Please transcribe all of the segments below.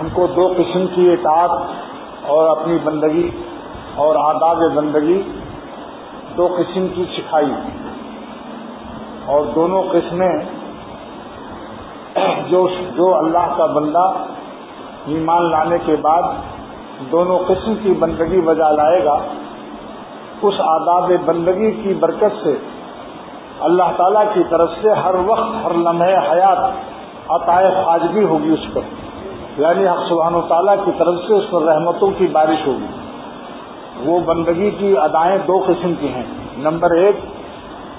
ہم کو دو قسم کی اطاعت اور اپنی بندگی اور آداب بندگی دو قسم کی سکھائی، اور دونوں قسمیں جو اللہ کا بندہ ایمان لانے کے بعد دونوں قسم کی بندگی بجا لائے گا، اس آداب بندگی کی برکت سے اللہ تعالیٰ کی طرف سے ہر وقت ہر لمحے حیات عطائے خواجگی ہوگی اس پر، یعنی حق سبحانہ و تعالیٰ کی طرف سے اس پر رحمتوں کی بارش ہوگی۔ وہ بندگی کی ادائیں دو قسم کی ہیں۔ نمبر ایک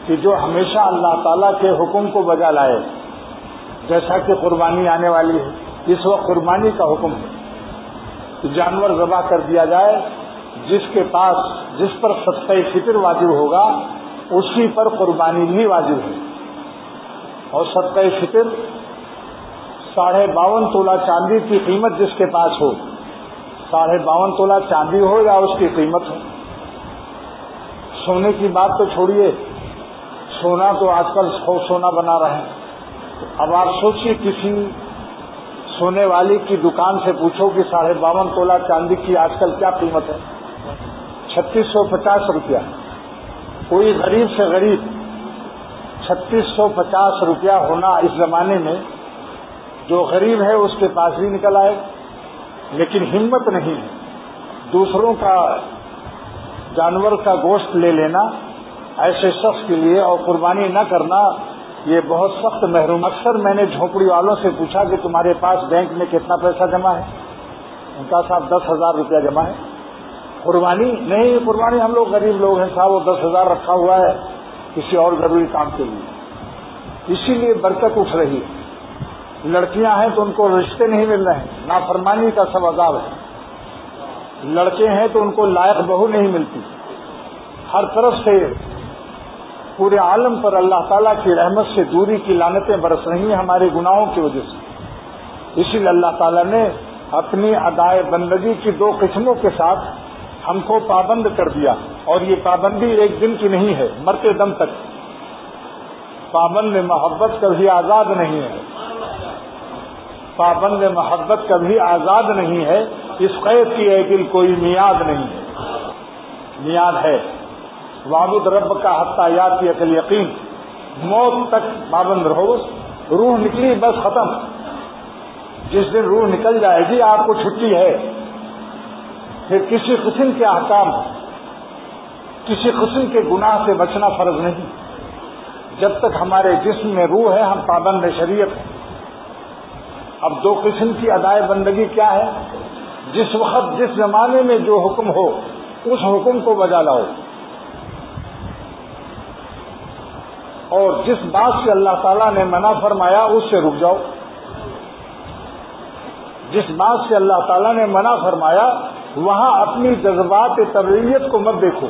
کہ جو ہمیشہ اللہ تعالیٰ کے حکم کو بجا لائے، جیسا کہ قربانی آنے والی ہے، اس وقت قربانی کا حکم ہے کہ جانور ذبح کر دیا جائے، جس پر صدقہ فطر واجب ہوگا اسی پر قربانی بھی واجب ہے، اور صدقہ فطر 52.5 تولہ چاندی کی قیمت جس کے پاس ہو، 52.5 تولہ چاندی ہو یا اس کی قیمت ہو۔ سونے کی بات تو چھوڑیے، سونا تو آج کل سونا بنا رہے ہیں۔ اب آپ سوچیے کسی سونے والی کی دکان سے پوچھو کہ 52.5 تولہ چاندی کی آج کل کیا قیمت ہے؟ 3650 روپیہ۔ کوئی غریب سے غریب 3650 روپیہ ہونا اس زمانے میں جو غریب ہے اس کے پاس بھی نکل آئے، لیکن ہمت نہیں ہے۔ دوسروں کا جانور کا گوشت لے لینا ایسے شخص کے لیے اور قربانی نہ کرنا یہ بہت سخت محروم۔ اکثر میں نے جھونپڑی والوں سے پوچھا کہ تمہارے پاس بینک میں کتنا پیسہ جمع ہے؟ ان کا صاحب 10,000 روپیہ جمع ہے۔ قربانی نہیں، قربانی ہم لوگ غریب لوگ ہیں صاحب، وہ 10,000 رکھا ہوا ہے کسی اور ضروری کام کے لیے۔ اسی لیے برکت اٹھ رہی ہے۔ لڑکیاں ہیں تو ان کو رشتے نہیں مل رہے ہیں، نافرمانی کا سب عذاب ہے۔ لڑکے ہیں تو ان کو لائق بہو نہیں ملتی۔ ہر طرف سے پورے عالم پر اللہ تعالیٰ کی رحمت سے دوری کی لعنتیں برس رہی ہیں ہمارے گناہوں کی وجہ سے۔ اسی لیے اللہ تعالیٰ نے اپنی ادائے بندگی کی دو قسموں کے ساتھ ہم کو پابند کر دیا، اور یہ پابندی ایک دن کی نہیں ہے، مرتے دم تک۔ پابند محبت کبھی آزاد نہیں ہے، پابند محبت کبھی آزاد نہیں ہے۔ اس قید کی اے دل کوئی میعاد نہیں ہے، میعاد ہے۔ وعبد رب کا حتی یاتی الیقین، موت تک پابند رہو۔ روح نکلی بس ختم، جس دن روح نکل جائے گی آپ کو چھٹی ہے، پھر کسی قسم کے احکام، کسی قسم کے گناہ سے بچنا فرض نہیں۔ جب تک ہمارے جسم میں روح ہے ہم پابند شریعت ہیں۔ اب دو قسم کی ادائے بندگی کیا ہے؟ جس وقت جس زمانے میں جو حکم ہو اس حکم کو بجا لاؤ، اور جس بات سے اللہ تعالیٰ نے منع فرمایا اس سے رک جاؤ۔ جس بات سے اللہ تعالیٰ نے منع فرمایا وہاں اپنی جذبات طبعیت کو مت دیکھو،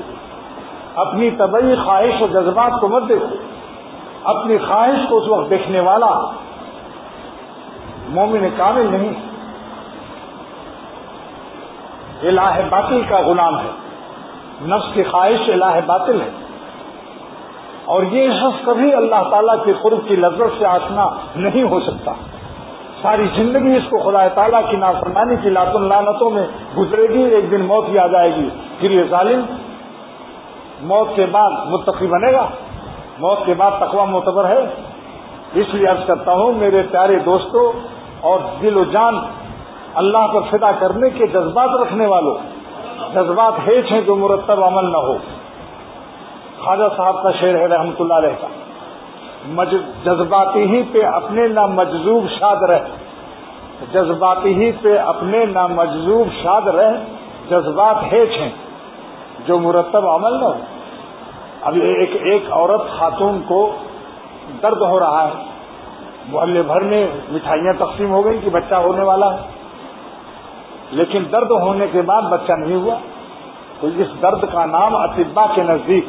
اپنی طبعی خواہش و جذبات کو مت دیکھو۔ اپنی خواہش کو اس وقت دیکھنے والا مومن کامل نہیں، الہ باطل کا غلام ہے۔ نفس کی خواہش الہ باطل ہے، اور یہ شخص کبھی اللہ تعالیٰ کے قرب کی لذت سے آشنا نہیں ہو سکتا۔ ساری زندگی اس کو خدا تعالیٰ کی نافرمانی کی لعنتوں میں گزرے گی، ایک دن موت ہی آ جائے گی، پھر یہ ظالم موت کے بعد متقی بنے گا، موت کے بعد تقوی معتبر ہے۔ اس لیے عرض کرتا ہوں میرے پیارے دوستوں اور دل و جان اللہ پر فدا کرنے کے جذبات رکھنے والوں، جذبات ہیچ ہیں جو مرتب عمل نہ ہو۔ خواجہ صاحب کا شعر ہے رحمۃ اللہ علیہ کا، جذباتی ہی پہ اپنے نہ مجذوب شاد رہ، جذباتی ہی پہ اپنے نہ مجذوب شاد رہ، جذبات ہیچ ہیں جو مرتب عمل نہ ہو۔ اب ایک عورت خاتون کو درد ہو رہا ہے، محلے بھر میں مٹھائیاں تقسیم ہو گئی کہ بچہ ہونے والا ہے، لیکن درد ہونے کے بعد بچہ نہیں ہوا، تو اس درد کا نام اطباء کے نزدیک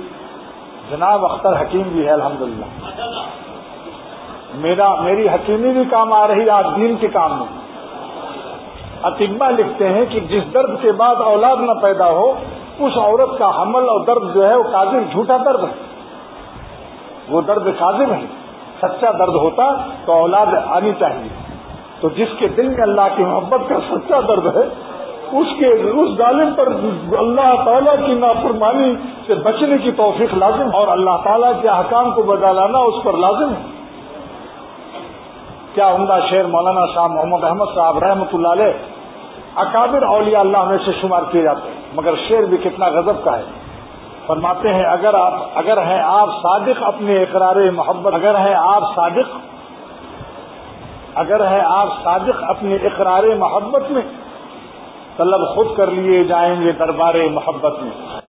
جناب اختر حکیم بھی ہے الحمدللہ۔ میری حکیمی بھی کام آ رہی آج دین کے کام میں۔ اطباء لکھتے ہیں کہ جس درد کے بعد اولاد نہ پیدا ہو اس عورت کا حمل اور درد جو ہے وہ کاذب جھوٹا درد ہے، وہ درد کاذب ہے۔ سچا درد ہوتا تو اولاد آنی چاہیے، تو جس کے دل میں اللہ کی محبت کا سچا درد ہے اس ظالم پر اللہ تعالیٰ کی نافرمانی سے بچنے کی توفیق لازم، اور اللہ تعالیٰ کے احکام کو بجا لانا اس پر لازم ہے۔ کیا عمدہ شعر مولانا صاحب محمد احمد صاحب رحمۃ اللہ علیہ اکابر اولیاء اللہ میں سے شمار کیے جاتے ہیں، مگر شعر بھی کتنا غضب کا ہے۔ فرماتے ہیں اگر ہیں آپ صادق اپنے اقرار محبت، اگر ہیں آپ صادق اپنے اقرار محبت میں، طلب خود کر لیے جائیں گے دربار محبت میں۔